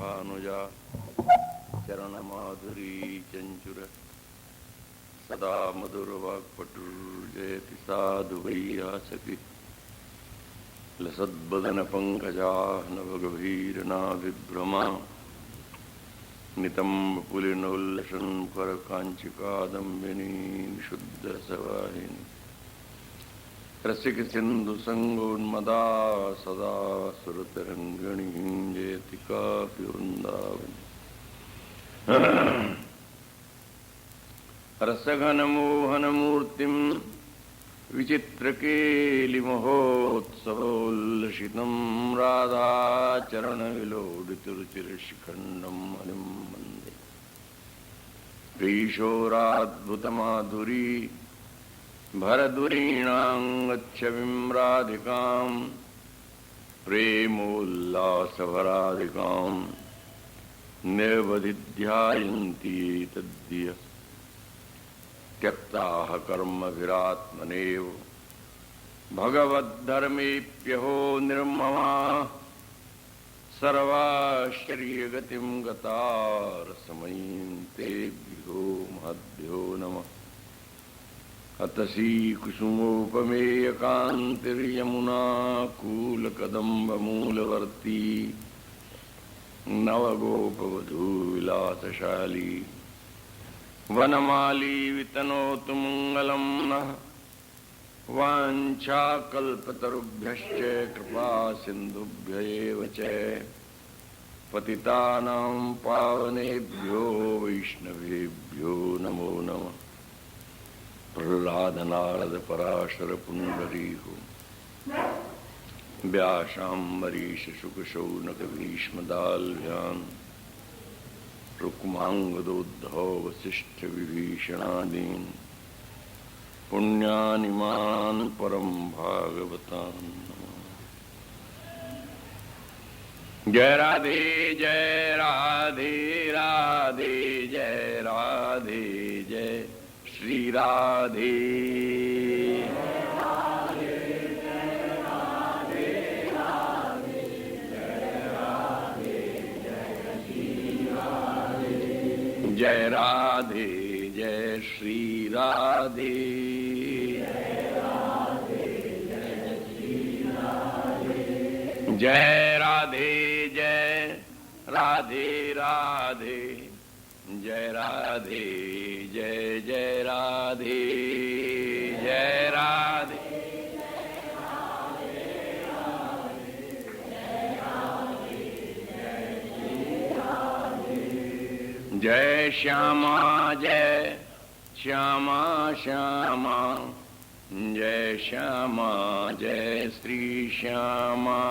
भानुजा चरणमाधुरी चंचुर सदा मधुरवाक्पटुर्जयति साधु वैयासकी लसद्वदन पंकजा नभगभीरनाभिभ्रमा नितंबपुलिनोल्लसन् करकाञ्चिकादम्बिनी शुद्धसवाहिनी रसिकसिन्धुसङ्गोन्मदा सदा सुरतरङ्गिणी जयति कापि वृन्दावनी रसघनमोहनमूर्तिं विचित्रकेलिमहोत्सवोल्लसितं राधाचरणविलोडितरुचिरशिखण्डं हरिं वन्दे कैशोराद्भुतमाधुरी भरदुरीणाङ्गच्छविं राधिकां प्रेमोल्लासभराधिकां निर्वधिध्यायन्ति तद्धिय त्यक्ताः कर्मभिरात्मनेव भगवद्धर्मेऽप्यहो निर्ममाः सर्वाश्चर्यगतिं गतारसमयीं तेभ्यो महद्भ्यो नमः। अतसी कुसुमोपमेयकान्तिर्यमुना कूलकदम्बमूलवर्ती नवगोपवधूविलासशाली वनमाली वितनोतु मंगलम नः। वाञ्छाकल्पतरुभ्यश्च कृपा सिन्धुभ्य एव च पतितानां पावनेभ्यो वैष्णवेभ्यो नमो नमः। प्रह्लाद नारद पराशर पुण्डरीको व्यासाम्बरीश शुक शौनक भीष्मदाल्भ्याम् रुक्मांगदोद्धव वसिष्ठ विभीषणादीन् पुण्यानिमान् परम भागवतान् नमः। जय राधे जय राधे राधे जय राधे जय श्री राधे। जय राधे जय श्री राधे। जय राधे जय राधे राधे जय राधे जय जय राधे जय राधे। जय श्यामा जय श्यामा श्यामा जय श्यामा जय श्री श्यामा।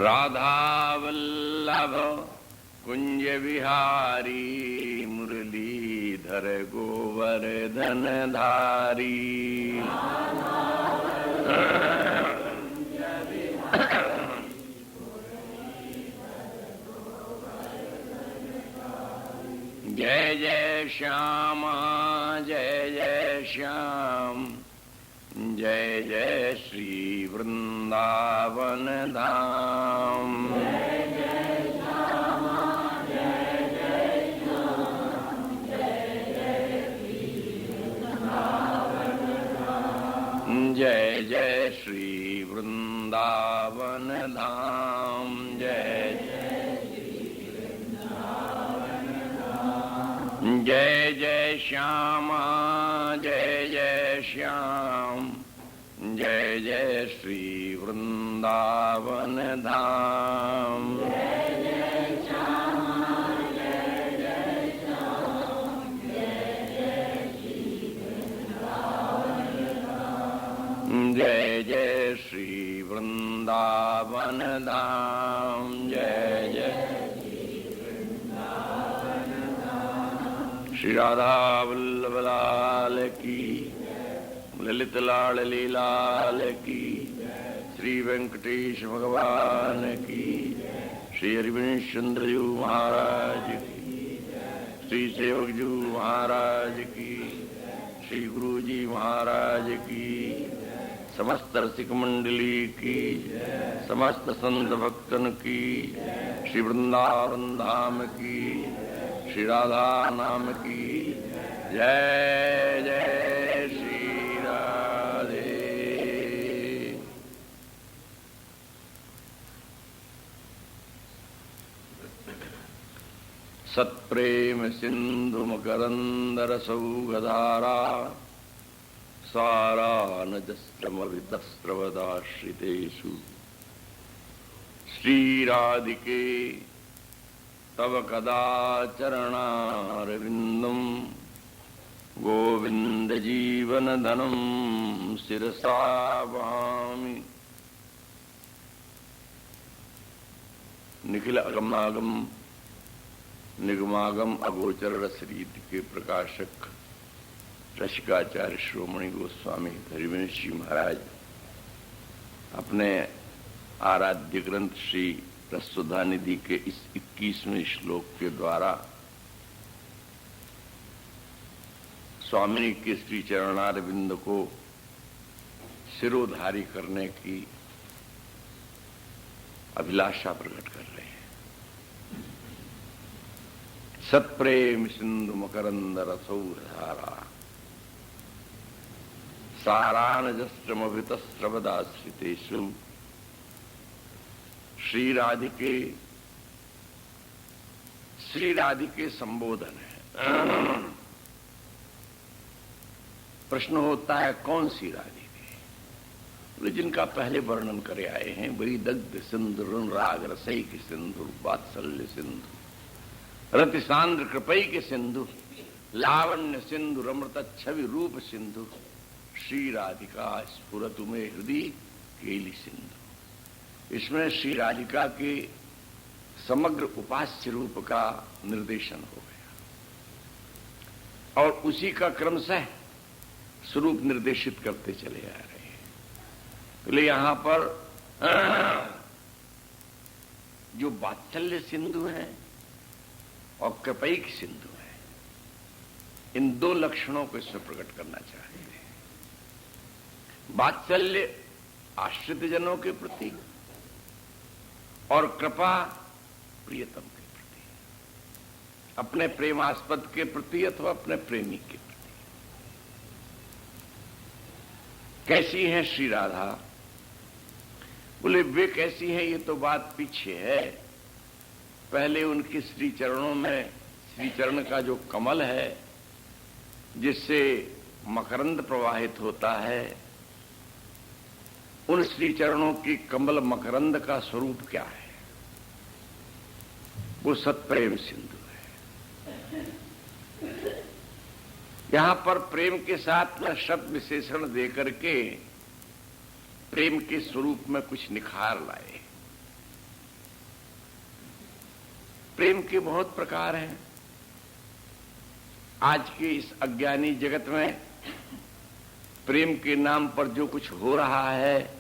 राधा वल्लभ कुंज विहारी मुरलीधर गोवर्धन धारी। जय जय श्यामा जय जय श्याम जय जय श्री वृंदावन धाम। जय जय श्री वृंदावन धाम। जय जय जय श्यामा जय जय श्याम जय जय श्री वृंदावन धाम। जय जय श्री वृंदावन धाम। जय जय श्री राधा वल्लभ लाल की, ललित लाडली लाल की, श्री वेंकटेश भगवान की, श्री हरिवंश चंद्र जी महाराज की, श्री सेवक जी महाराज की, श्री गुरु जी महाराज की, समस्त रसिक मंडली की, समस्त संत भक्तन की, श्री वृंदावन धाम की, श्री राधा नाम की जय जय श्री राधे। सत्प्रेम सिंधु मकरंद रसौगधारा सारानजस्रमवितस्रवदाश्रितेषु श्रीराधिके तव कदाचरणारविन्दं गोविंद जीवनधनं शिरसा वहामि। निखिल अगमागम निगमागम अगोचर रसरीति के प्रकाशक रसिकाचार्य श्रोमणी गोस्वामी हरिवंश जी महाराज अपने आराध्य ग्रंथ श्री रससुधा निधि के इस 21वें श्लोक के द्वारा स्वामिनी के श्री चरणारविंद को सिरोधारी करने की अभिलाषा प्रकट कर रहे हैं। सत्प्रेम सिंधु मकरंद रसौधारा सारानजस्रमभितस्रवदाश्रितेषु श्री राधिके संबोधन है। प्रश्न होता है कौन सी राधिके, जिनका पहले वर्णन करे आए हैं। बड़ी दग्ध सिंधु राग रसई के सिंधु, वात्सल्य सिंधु, रति सांद्र कृपई के सिंधु, लावण्य सिंधु, रमृत छवि रूप सिंधु, श्री राधिका स्फुरतु में हृदय केली सिंधु। इसमें श्री राधिका के समग्र उपास्य रूप का निर्देशन हो गया और उसी का क्रमशः स्वरूप निर्देशित करते चले आ रहे हैं। तो यहां पर जो वात्सल्य सिंधु है और कृपैक सिंधु है, इन दो लक्षणों को इसमें प्रकट करना चाहते हैं। वात्सल्य आश्रित जनों के प्रति और कृपा प्रियतम के प्रति, अपने प्रेमास्पद के प्रति अथवा अपने प्रेमी के प्रति। कैसी है श्री राधा? बोले वे कैसी है ये तो बात पीछे है। पहले उनके श्री चरणों में श्री चरण का जो कमल है जिससे मकरंद प्रवाहित होता है, उन श्री चरणों की कमल मकरंद का स्वरूप क्या है? वो सत्प्रेम सिंधु है। यहां पर प्रेम के साथ में शब्द विशेषण देकर के प्रेम के स्वरूप में कुछ निखार लाए। प्रेम के बहुत प्रकार हैं। आज के इस अज्ञानी जगत में प्रेम के नाम पर जो कुछ हो रहा है,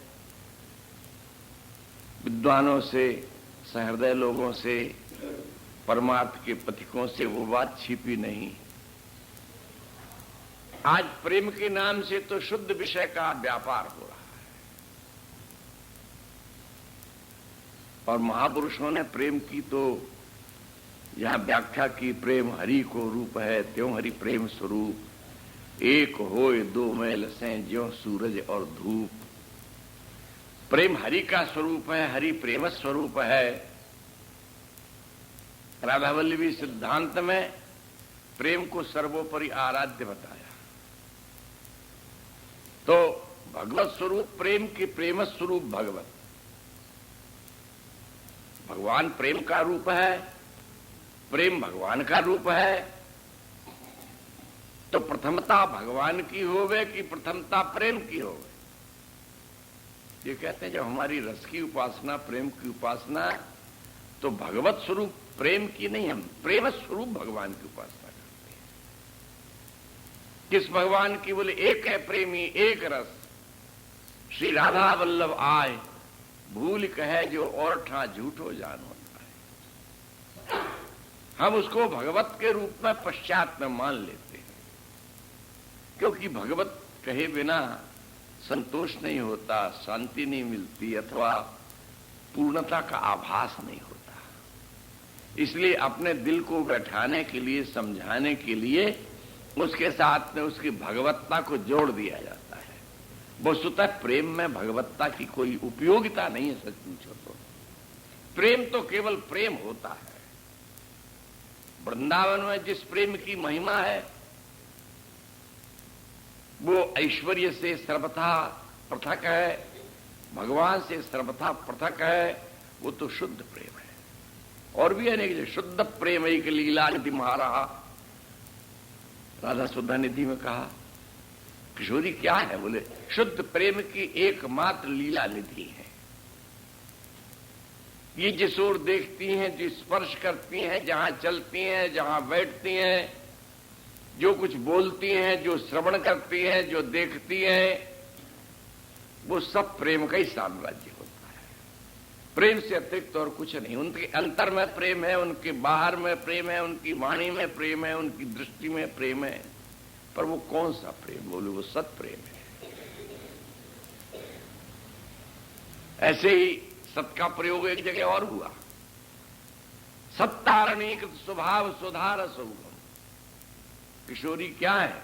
विद्वानों से, सहृदय लोगों से, परमार्थ के पथिकों से, वो बात छिपी नहीं। आज प्रेम के नाम से तो शुद्ध विषय का व्यापार हो रहा है और महापुरुषों ने प्रेम की तो यहां व्याख्या की। प्रेम हरि को रूप है, त्यों हरि प्रेम स्वरूप, एक होए दो मैल से ज्यों सूरज और धूप। प्रेम हरि का स्वरूप है, हरि प्रेम स्वरूप है। राधावल्लभी सिद्धांत में प्रेम को सर्वोपरि आराध्य बताया। तो भगवत स्वरूप प्रेम की प्रेम स्वरूप भगवत, भगवान प्रेम का रूप है, प्रेम भगवान का रूप है। तो प्रथमता भगवान की होवे कि प्रथमता प्रेम की होवे? ये कहते हैं जब हमारी रस की उपासना, प्रेम की उपासना, तो भगवत स्वरूप प्रेम की नहीं, हम प्रेम स्वरूप भगवान की उपासना करते हैं। किस भगवान की? बोले एक है प्रेमी एक रस, श्री राधा वल्लभ आए, भूल कहे जो और ठा झूठो जान होता है। हम उसको भगवत के रूप में पश्चात में मान लेते हैं, क्योंकि भगवत कहे बिना संतोष नहीं होता, शांति नहीं मिलती, अथवा पूर्णता का आभास नहीं होता। इसलिए अपने दिल को बैठाने के लिए, समझाने के लिए उसके साथ में उसकी भगवत्ता को जोड़ दिया जाता है। वस्तुतः प्रेम में भगवत्ता की कोई उपयोगिता नहीं है। सच पूछो तो प्रेम तो केवल प्रेम होता है। वृंदावन में जिस प्रेम की महिमा है वो ऐश्वर्य से सर्वथा पृथक है, भगवान से सर्वथा पृथक है। वो तो शुद्ध प्रेम है। और भी अनेक शुद्ध प्रेम एक लीला निधि महारा, राधा सुधा निधि में कहा। किशोरी क्या है? बोले शुद्ध प्रेम की एकमात्र लीला निधि है। ये जिस ओर देखती हैं, जो स्पर्श करती हैं, जहां चलती हैं, जहां बैठती हैं, जो कुछ बोलती हैं, जो श्रवण करती हैं, जो देखती हैं, वो सब प्रेम का ही साम्राज्य होता है। प्रेम से अतिरिक्त और कुछ नहीं। उनके अंतर में प्रेम है, उनके बाहर में प्रेम है, उनकी वाणी में प्रेम है, उनकी दृष्टि में प्रेम है। पर वो कौन सा प्रेम? बोले वो सत प्रेम है। ऐसे ही सत का प्रयोग एक जगह और हुआ। सत्तारणीकृत स्वभाव सुधार सौगम। किशोरी क्या है?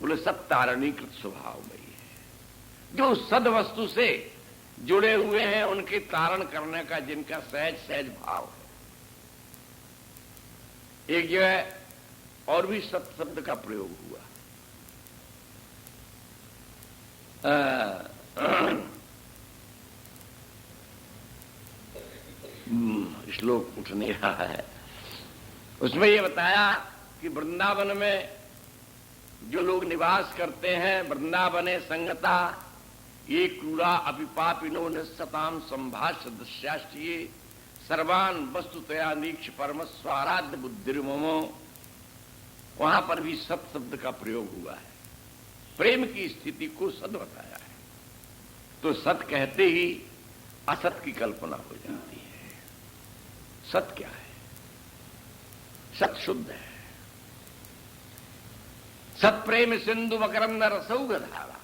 बोले सत्तारणीकृत स्वभाव में ही है। जो सद वस्तु से जुड़े हुए हैं उनके तारण करने का जिनका सहज सहज भाव है। एक जगह और भी सत शब्द का प्रयोग हुआ। श्लोक उठ नहीं रहा है। उसमें यह बताया कि वृंदावन में जो लोग निवास करते हैं, वृंदावने संगता ये क्रूरा अपिपापिनो निस्सताम संभाष्य दृश्याश्चिये सर्वान वस्तुतया नीक्ष परम स्वाराध्य बुद्धिर्ममो। वहां पर भी सत शब्द का प्रयोग हुआ है। प्रेम की स्थिति को सत बताया है। तो सत कहते ही असत की कल्पना हो जाती है। सत क्या है? सत शुद्ध है। सत प्रेम सिंधु मकरंद रसौघ धारा।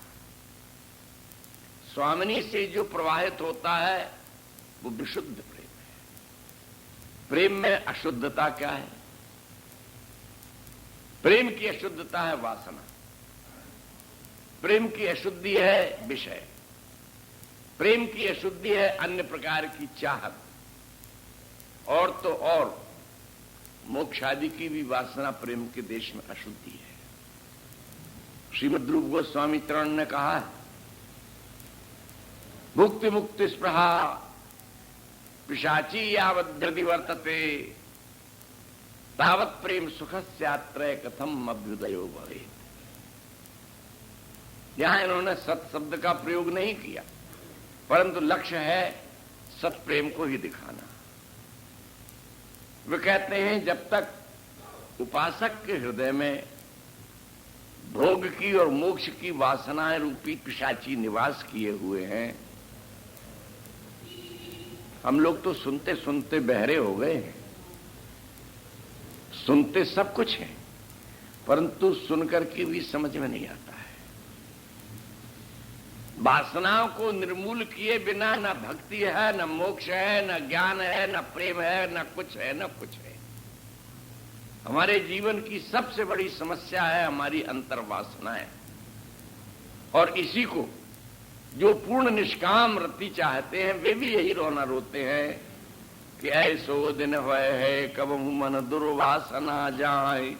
स्वामिनी से जो प्रवाहित होता है वो विशुद्ध प्रेम है। प्रेम में अशुद्धता क्या है? प्रेम की अशुद्धता है वासना। प्रेम की अशुद्धि है विषय। प्रेम की अशुद्धि है अन्य प्रकार की चाहत। और तो और मोक्ष आदि की भी वासना प्रेम के देश में अशुद्धि है। श्रीमद् रूप गोस्वामी चरण ने कहा है, मुक्ति मुक्ति स्पृहा पिशाची यावद्यदि वर्तते तावत् प्रेम सुखस्यात्रय कथम अभ्युदयो भवेत्। यहां इन्होंने सत शब्द का प्रयोग नहीं किया, परंतु लक्ष्य है सत प्रेम को ही दिखाना। वे कहते हैं जब तक उपासक के हृदय में भोग की और मोक्ष की वासनाएं रूपी पिशाची निवास किए हुए हैं। हम लोग तो सुनते सुनते बहरे हो गए हैं। सुनते सब कुछ है, परंतु सुनकर के भी समझ में नहीं आता है। वासनाओं को निर्मूल किए बिना न भक्ति है, न मोक्ष है, न ज्ञान है, न प्रेम है, न कुछ है, न कुछ है। हमारे जीवन की सबसे बड़ी समस्या है हमारी अंतर्वासनाएं। और इसी को जो पूर्ण निष्काम रति चाहते हैं वे भी यही रोना रोते हैं कि ऐसो दिन भय है कब मन दुर्वासना जाए।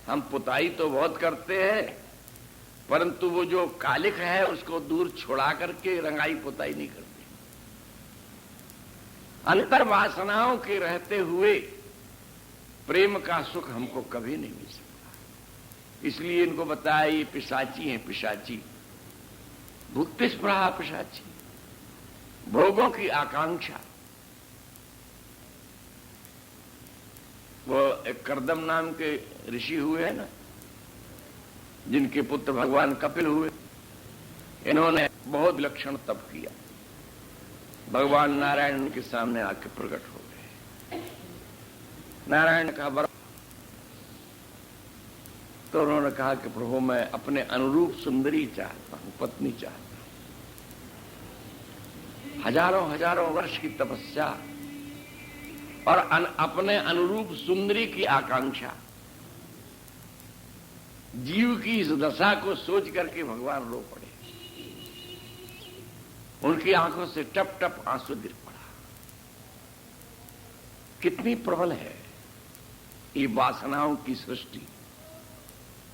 हम पुताई तो बहुत करते हैं, परंतु वो जो कालिक है उसको दूर छुड़ा करके रंगाई पुताई नहीं करते। अंतर्वासनाओं के रहते हुए प्रेम का सुख हमको कभी नहीं मिल सकता। इसलिए इनको बताया ये पिशाची हैं। पिशाची भुक्ति स्पृहा, पिशाची भोगों की आकांक्षा। वो एक कर्दम नाम के ऋषि हुए हैं ना, जिनके पुत्र भगवान कपिल हुए। इन्होंने बहुत विलक्षण तप किया। भगवान नारायण उनके सामने आके प्रकट हो गए। नारायण का वर, तो उन्होंने कहा कि प्रभु मैं अपने अनुरूप सुंदरी चाहता हूं, पत्नी चाहता हूं। हजारों हजारों वर्ष की तपस्या और अपने अनुरूप सुंदरी की आकांक्षा, जीव की इस दशा को सोच करके भगवान रो पड़े। उनकी आंखों से टप टप आंसू गिर पड़ा। कितनी प्रबल है ये वासनाओं की सृष्टि।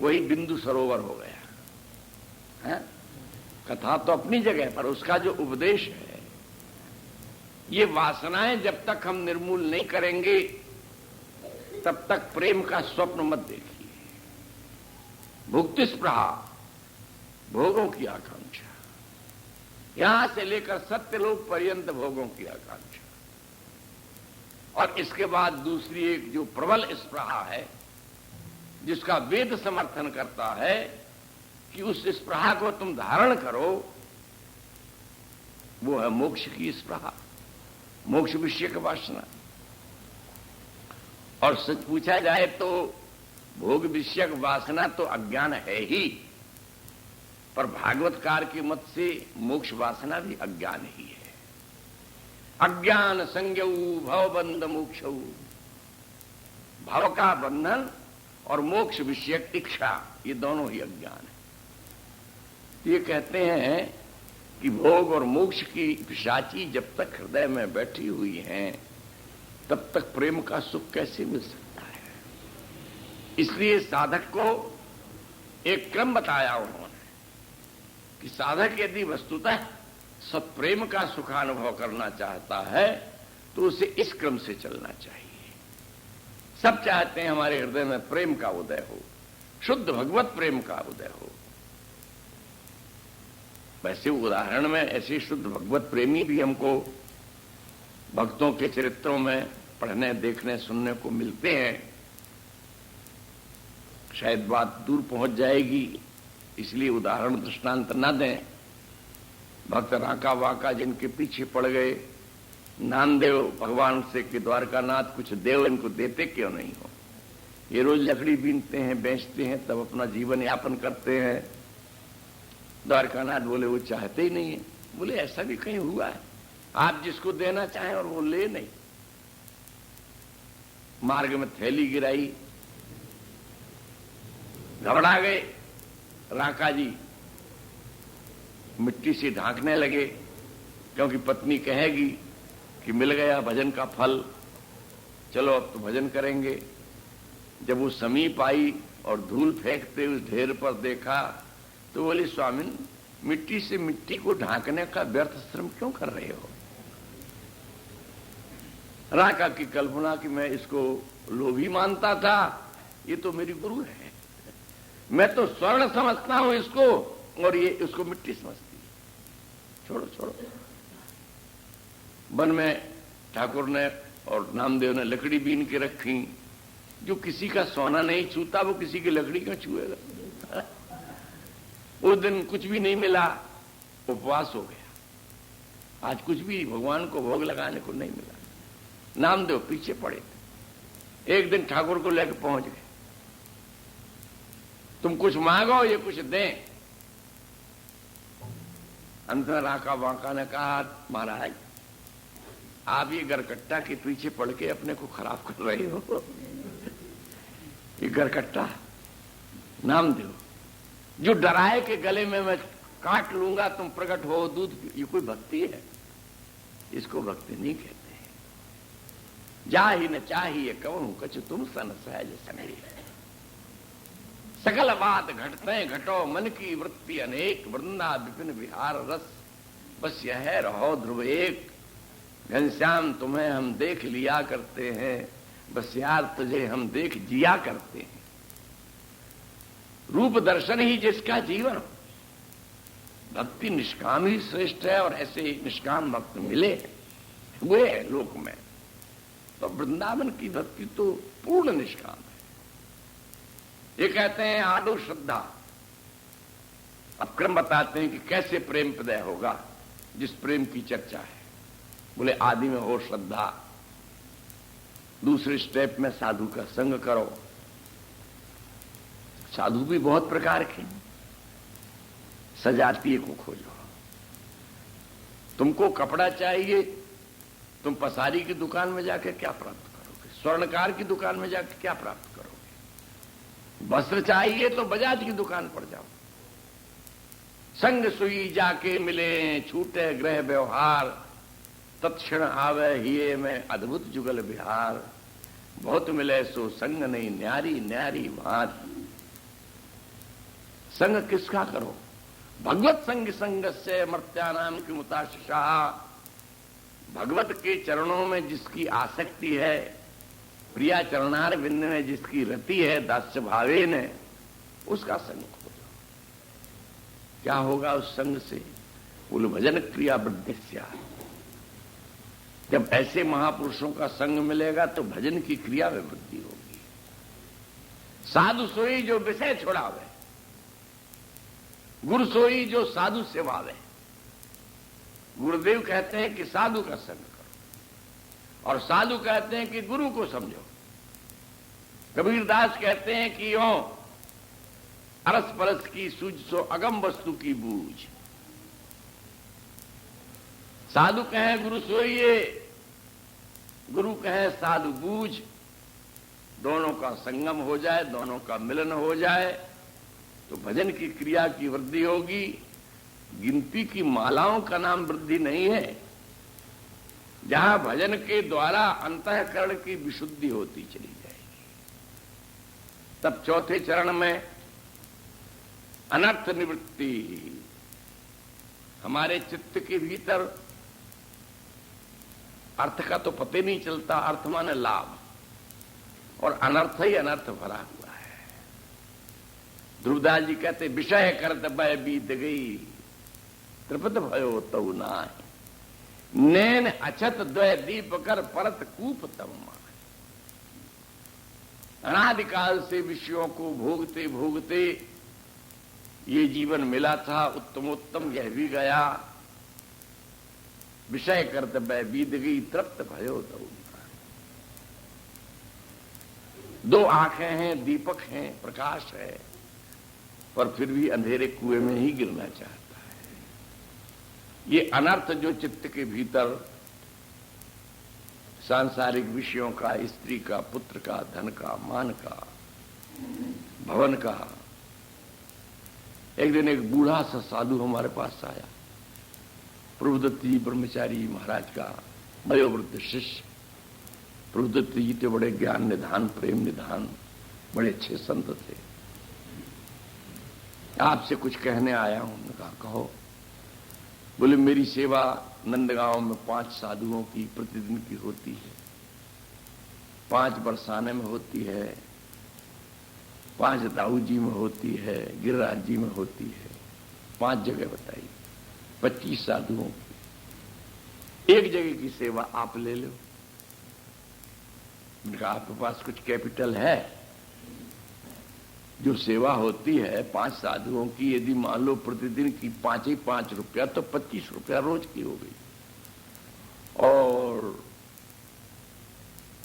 वही बिंदु सरोवर हो गया है। कथा तो अपनी जगह पर, उसका जो उपदेश है, ये वासनाएं जब तक हम निर्मूल नहीं करेंगे तब तक प्रेम का स्वप्न मत देखिए। भुक्ति स्पृहा, भोगों की आकांक्षा, यहां से लेकर सत्यलोक पर्यंत भोगों की आकांक्षा, और इसके बाद दूसरी एक जो प्रबल स्पृहा है, जिसका वेद समर्थन करता है कि उस स्पृहा को तुम धारण करो, वो है मोक्ष की स्पृहा, मोक्ष विषयक वासना। और सच पूछा जाए तो भोग विषयक वासना तो अज्ञान है ही, पर भागवतकार के मत से मोक्ष वासना भी अज्ञान ही है। अज्ञान संज्ञऊ भवबंध मोक्षऊ, भव का बंधन और मोक्ष विषयक इच्छा, ये दोनों ही अज्ञान है। ये कहते हैं कि भोग और मोक्ष की पिशाची जब तक हृदय में बैठी हुई हैं तब तक प्रेम का सुख कैसे मिल सकता है। इसलिए साधक को एक क्रम बताया उन्होंने कि साधक यदि वस्तुतः सत्प्रेम का सुखानुभव करना चाहता है तो उसे इस क्रम से चलना चाहिए। सब चाहते हैं हमारे हृदय में प्रेम का उदय हो, शुद्ध भगवत प्रेम का उदय हो। वैसे उदाहरण में ऐसे शुद्ध भगवत प्रेमी भी हमको भक्तों के चरित्रों में पढ़ने, देखने, सुनने को मिलते हैं। शायद बात दूर पहुंच जाएगी, इसलिए उदाहरण दृष्टांत न दें। भक्त राका वाका जिनके पीछे पड़ गए, नामदेव भगवान से कि द्वारकानाथ कुछ देव इनको देते क्यों नहीं हो। ये रोज लकड़ी बीनते हैं, बेचते हैं, तब अपना जीवन यापन करते हैं। द्वारकानाथ बोले वो चाहते ही नहीं है। बोले ऐसा भी कहीं हुआ है, आप जिसको देना चाहें और वो ले नहीं। मार्ग में थैली गिराई, घबरा गए राका जी, मिट्टी से ढांकने लगे, क्योंकि पत्नी कहेगी कि मिल गया भजन का फल, चलो अब तो भजन करेंगे। जब वो समीप आई और धूल फेंकते उस ढेर पर देखा तो बोले स्वामिन, मिट्टी से मिट्टी को ढांकने का व्यर्थ श्रम क्यों कर रहे हो। राका की कल्पना कि मैं इसको लोभी मानता था, ये तो मेरी गुरु है, मैं तो स्वर्ण समझता हूं इसको और ये उसको मिट्टी समझती है। छोड़ो छोड़ो। वन में ठाकुर ने और नामदेव ने लकड़ी बीन के रखी। जो किसी का सोना नहीं छूता वो किसी की लकड़ी क्यों छुएगा। उस दिन कुछ भी नहीं मिला, उपवास हो गया। आज कुछ भी भगवान को भोग लगाने को नहीं मिला। नामदेव पीछे पड़े थे। एक दिन ठाकुर को लेकर पहुंच गए, तुम कुछ मांगो ये कुछ दें। अंत में राका वाका ने कहा महाराज आप ये गरकट्टा के पीछे पड़ के अपने को खराब कर रहे हो। ये गरकट्टा नामदेव जो डराए के गले में मैं काट लूंगा तुम प्रकट हो दूध, ये कोई भक्ति है? इसको भक्ति नहीं कहते हैं। जा ही न चाहिए कहूं कछ तुम सन सहज संगी, सकल बात घटते घटो मन की वृत्ति अनेक, वृंदा विपिन विहार रस बस यह रहो ध्रुव एक। घनश्याम तुम्हें हम देख लिया करते हैं, बस यार तुझे हम देख जिया करते हैं। रूप दर्शन ही जिसका जीवन हो। भक्ति निष्काम ही श्रेष्ठ है और ऐसे निष्काम भक्त मिले हुए हैं लोक में। तो वृंदावन की भक्ति तो पूर्ण निष्काम है। ये कहते हैं आदो श्रद्धा। अब क्रम बताते हैं कि कैसे प्रेम प्रदय होगा, जिस प्रेम की चर्चा है। बोले आदि में हो श्रद्धा, दूसरे स्टेप में साधु का संग करो। साधु भी बहुत प्रकार के, सजातीय को खोजो। तुमको कपड़ा चाहिए, तुम पसारी की दुकान में जाकर क्या प्राप्त करोगे? स्वर्णकार की दुकान में जाकर क्या प्राप्त करोगे? वस्त्र चाहिए तो बजाज की दुकान पर जाओ। संग सुई जाके मिले, छूटे ग्रह व्यवहार, तत्क्षण आवे हिये में अद्भुत जुगल बिहार। बहुत मिले सो संग नहीं, न्यारी न्यारी भांति। संग किसका करो? भगवत संग संगस्य मर्त्यानाम की मुताशिषा। भगवत के चरणों में जिसकी आसक्ति है, प्रिया चरणार बिंद में जिसकी रति है, दास्य भावे ने, उसका संग खोजो। क्या होगा उस संग से? बोल भजन क्रिया वृद्धि। जब ऐसे महापुरुषों का संग मिलेगा तो भजन की क्रिया में वृद्धि होगी। साधु सोई जो विषय छुड़ावे, गुरु सोई जो साधु सेवावे। गुरुदेव कहते हैं कि साधु का संग करो, और साधु कहते हैं कि गुरु को समझो। कबीरदास कहते हैं कि यो अरस परस की सूझ सो अगम वस्तु की बूझ। साधु कहें गुरु सोइए, गुरु कहें साधु बूझ। दोनों का संगम हो जाए, दोनों का मिलन हो जाए तो भजन की क्रिया की वृद्धि होगी। गिनती की मालाओं का नाम वृद्धि नहीं है। जहां भजन के द्वारा अंतःकरण की विशुद्धि होती चली जाएगी। तब चौथे चरण में अनर्थ निवृत्ति। हमारे चित्त के भीतर अर्थ का तो पता नहीं चलता। अर्थ माने लाभ, और अनर्थ ही अनर्थ भरा हुआ है। ध्रुवदास जी कहते विषय करत बय बीत गई, त्रिपद भयो तऊ नाहि। नैन अछत द्वय दीप कर परत कूप तम माहि। अनादिकाल से विषयों को भोगते भोगते ये जीवन मिला था, उत्तमोत्तम यह भी गया। विषय करत बय बीत गई, तृप्त भयो तऊ नाहि। दो आंखें हैं, दीपक हैं, प्रकाश है, पर फिर भी अंधेरे कुएं में ही गिरना चाहता है। ये अनर्थ जो चित्त के भीतर सांसारिक विषयों का, स्त्री का, पुत्र का, धन का, मान का, भवन का। एक दिन एक बूढ़ा सा साधु हमारे पास आया, प्रभुदत्त जी ब्रह्मचारी महाराज का वयोवृद्ध शिष्य। प्रभुदत्त जी तो बड़े ज्ञान निधान, प्रेम निधान, बड़े अच्छे संत थे। आपसे कुछ कहने आया हूं। उन्होंने कहा कहो। बोले मेरी सेवा नंदगांव में 5 साधुओं की प्रतिदिन की होती है, 5 बरसाने में होती है, 5 दाऊ जी में होती है, गिरिराज जी में होती है। 5 जगह बताई, 25 साधुओं की। एक जगह की सेवा आप ले लो। मैंने कहा आपके पास कुछ कैपिटल है? जो सेवा होती है 5 साधुओं की, यदि मान लो प्रतिदिन की 5 ही 5 रुपया, तो 25 रुपया रोज की हो गई, और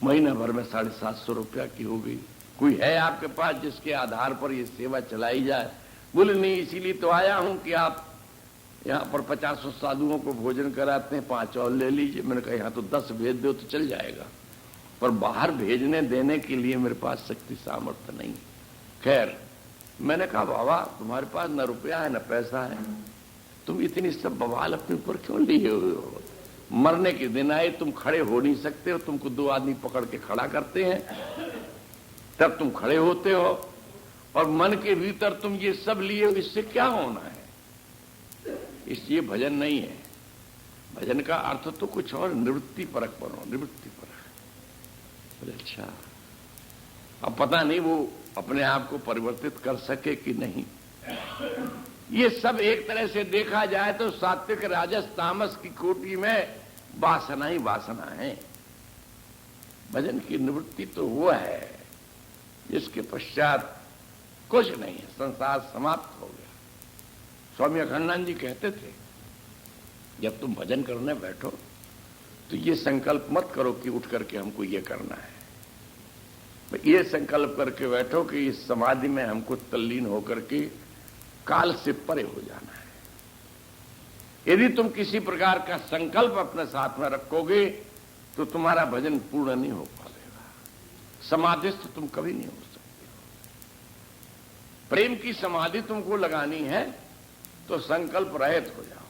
महीना भर में 750 रुपया की हो गई। कोई है आपके पास जिसके आधार पर यह सेवा चलाई जाए? बोले नहीं, इसीलिए तो आया हूं कि आप यहां पर 50 साधुओं को भोजन कराते हैं, 5 और ले लीजिए। मैंने कहा यहां तो 10 भेज दो तो चल जाएगा, पर बाहर भेजने देने के लिए मेरे पास शक्ति सामर्थ्य नहीं। खैर, मैंने कहा बाबा तुम्हारे पास न रुपया है न पैसा है, तुम इतनी सब बवाल अपने ऊपर क्यों लिए हुए हो? मरने के दिन आए, तुम खड़े हो नहीं सकते हो, तुमको 2 आदमी पकड़ के खड़ा करते हैं, तब तुम खड़े होते हो, और मन के भीतर तुम ये सब लिए हो, इससे क्या होना है? इसलिए भजन नहीं है। भजन का अर्थ तो कुछ और, निवृत्ति परक बनो, निवृत्ति परक। बोले अच्छा, अब पता नहीं वो अपने आप को परिवर्तित कर सके कि नहीं। ये सब एक तरह से देखा जाए तो सात्विक, राजस, तामस की कोटि में वासना ही वासना है। भजन की निवृत्ति तो वो है जिसके पश्चात कुछ नहीं है, संसार समाप्त हो गया। स्वामी अखंडानंद जी कहते थे जब तुम भजन करने बैठो तो ये संकल्प मत करो कि उठ करके हमको ये करना है। ये संकल्प करके बैठो कि इस समाधि में हमको तल्लीन होकर के काल से परे हो जाना है। यदि तुम किसी प्रकार का संकल्प अपने साथ में रखोगे तो तुम्हारा भजन पूर्ण नहीं हो पाएगा, समाधिस्थ तुम कभी नहीं हो सकते। प्रेम की समाधि तुमको लगानी है तो संकल्प रहित हो जाओ,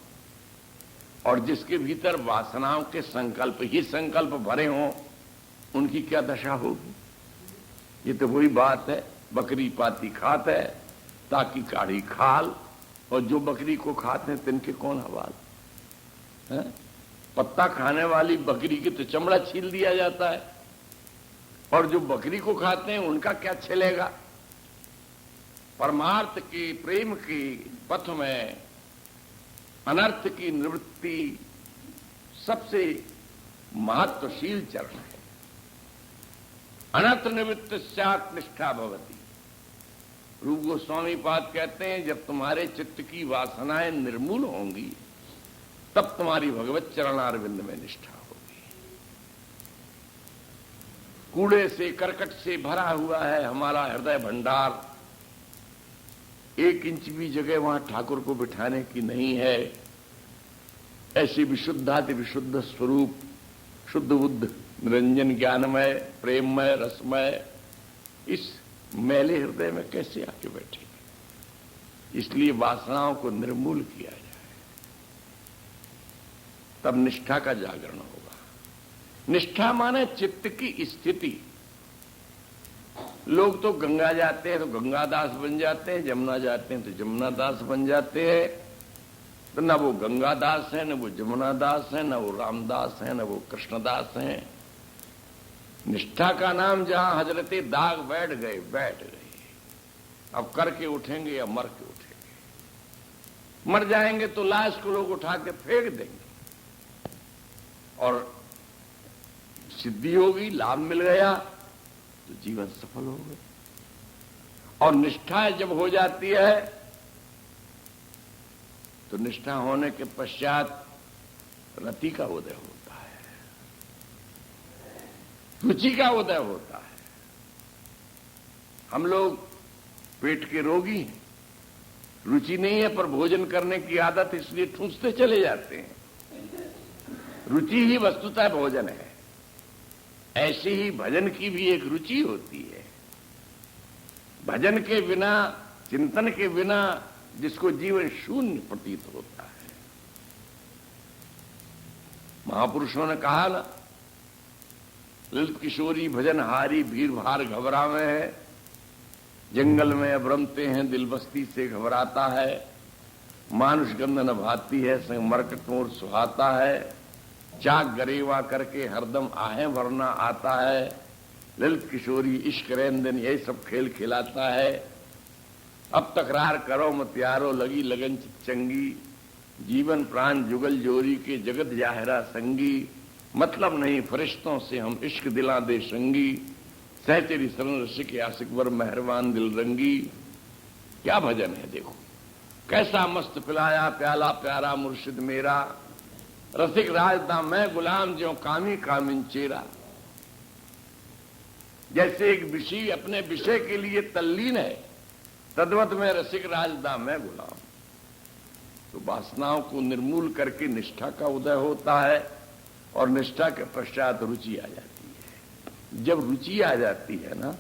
और जिसके भीतर वासनाओं के संकल्प ही संकल्प भरे हों उनकी क्या दशा होगी। ये तो वही बात है, बकरी पाती खात है ताकि काढ़ी खाल, और जो बकरी को खाते हैं तिनके कौन हवाल है। पत्ता खाने वाली बकरी की तो चमड़ा छील दिया जाता है, और जो बकरी को खाते हैं उनका क्या छिलेगा। परमार्थ के प्रेम के पथ में अनर्थ की निवृत्ति सबसे महत्वशील चरण है। अनर्थ निवृत्त स्यात् निष्ठा भवति। रूप गोस्वामी पाद कहते हैं जब तुम्हारे चित्त की वासनाएं निर्मूल होंगी तब तुम्हारी भगवत चरणारविंद में निष्ठा होगी। कूड़े से करकट से भरा हुआ है हमारा हृदय भंडार, 1 इंच भी जगह वहां ठाकुर को बिठाने की नहीं है। ऐसी विशुद्धाति विशुद्ध स्वरूप शुद्ध बुद्ध निरंजन ज्ञानमय प्रेममय रसमय इस मैले हृदय में कैसे आके बैठेंगे। इसलिए वासनाओं को निर्मूल किया जाए, तब निष्ठा का जागरण होगा। निष्ठा माने चित्त की स्थिति। लोग तो गंगा जाते हैं तो गंगादास बन जाते हैं, जमुना जाते हैं तो जमुनादास बन जाते हैं। तो न वो गंगादास है, न वो जमुनादास है, न वो रामदास है, न वो कृष्णदास हैं। निष्ठा का नाम जहां हजरते दाग बैठ गए बैठ गए। अब करके उठेंगे या मर के उठेंगे। मर जाएंगे तो लाश को लोग उठा के फेंक देंगे और सिद्धि होगी, लाभ मिल गया तो जीवन सफल हो गया। और निष्ठा जब हो जाती है तो निष्ठा होने के पश्चात रति का उदय होता है, रुचि का उदय होता है। हम लोग पेट के रोगी हैं, रुचि नहीं है पर भोजन करने की आदत, इसलिए ठूंसते चले जाते हैं। रुचि ही वस्तुतः भोजन है। ऐसे ही भजन की भी एक रुचि होती है। भजन के बिना, चिंतन के बिना जिसको जीवन शून्य प्रतीत होता है। महापुरुषों ने कहा ना, ललित किशोरी भजन हारी भीड़ भार घबरावे है, जंगल में अब रमते हैं दिल बस्ती से घबराता है, मानुष गंध न भाती है संग मरकट मोर सुहाता है, चाक गरेवा करके हरदम आहें भरना आता है, ललित किशोरी इश्क रेंदन यही सब खेल खिलाता है। अब तकरार करो मत यारो लगी लगन चंगी, जीवन प्राण जुगल जोरी के जगत जाहिरा संगी, मतलब नहीं फरिश्तों से हम इश्क दिला दे संगी, सह तेरी शरण रसिक आशिक वर मेहरबान दिल रंगी। क्या भजन है देखो, कैसा मस्त पिलाया प्याला प्यारा मुर्शिद मेरा, रसिक राजदा मैं गुलाम ज्यों कामी कामिन चेरा। जैसे एक विषय अपने विषय के लिए तल्लीन है, तद्वत में रसिक राजदा मैं गुलाम। तो वासनाओं को निर्मूल करके निष्ठा का उदय होता है, और निष्ठा के पश्चात रुचि आ जाती है। जब रुचि आ जाती है ना,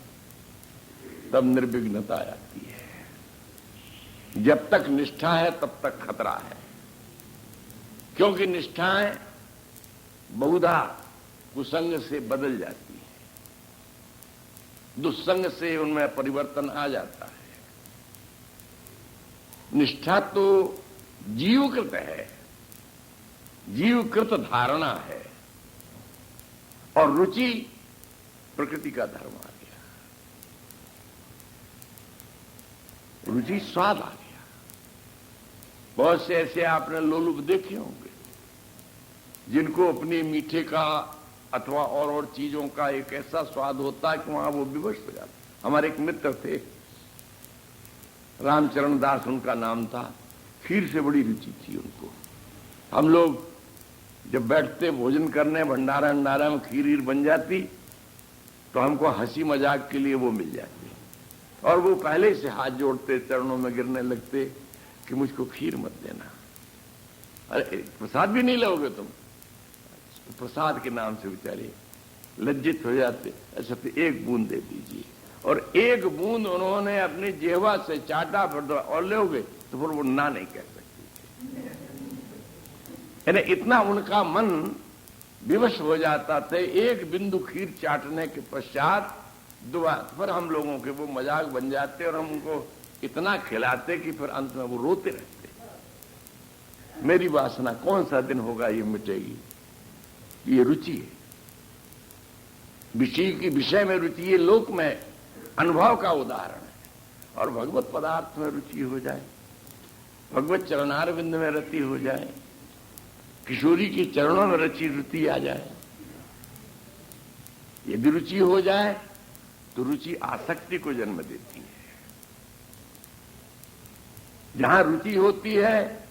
तब निर्विघ्नता आती है। जब तक निष्ठा है तब तक खतरा है, क्योंकि निष्ठाएं बहुधा कुसंग से बदल जाती है, दुस्संग से उनमें परिवर्तन आ जाता है। निष्ठा तो जीवकृत है, जीवकृत धारणा है, और रुचि प्रकृति का धर्म आ गया, रुचि स्वाद आ गया। बहुत से ऐसे आपने लोलुप देखे होंगे जिनको अपने मीठे का अथवा और चीजों का एक ऐसा स्वाद होता है कि वहां वो विवश हो जाते। हमारे एक मित्र थे, रामचरण दास उनका नाम था, खीर से बड़ी रुचि थी उनको। हम लोग जब बैठते भोजन करने, भंडारा भंडारा में खीर बन जाती तो हमको हंसी मजाक के लिए वो मिल जाती, और वो पहले से हाथ जोड़ते, चरणों में गिरने लगते कि मुझको खीर मत देना। अरे प्रसाद भी नहीं लोगे तुम? प्रसाद के नाम से बेचारे लज्जित हो जाते। अच्छा तो एक बूंद दे दीजिए, और एक बूंद उन्होंने अपनी जेहवा से चाटा, फिर और लोगे तो फिर वो ना नहीं कह सकती। यानी इतना उनका मन विवश हो जाता थे एक बिंदु खीर चाटने के पश्चात। दुआ पर हम लोगों के वो मजाक बन जाते और हम उनको इतना खिलाते कि फिर अंत में वो रोते रहते। मेरी वासना कौन सा दिन होगा ये मिटेगी? ये रुचि है, विषय में रुचि, ये लोक में अनुभव का उदाहरण है। और भगवत पदार्थ में रुचि हो जाए, भगवत चरणारविंद में रति हो जाए, किशोरी के चरणों में रुचि आ जाए, यदि रुचि हो जाए तो रुचि आसक्ति को जन्म देती है। जहां रुचि होती है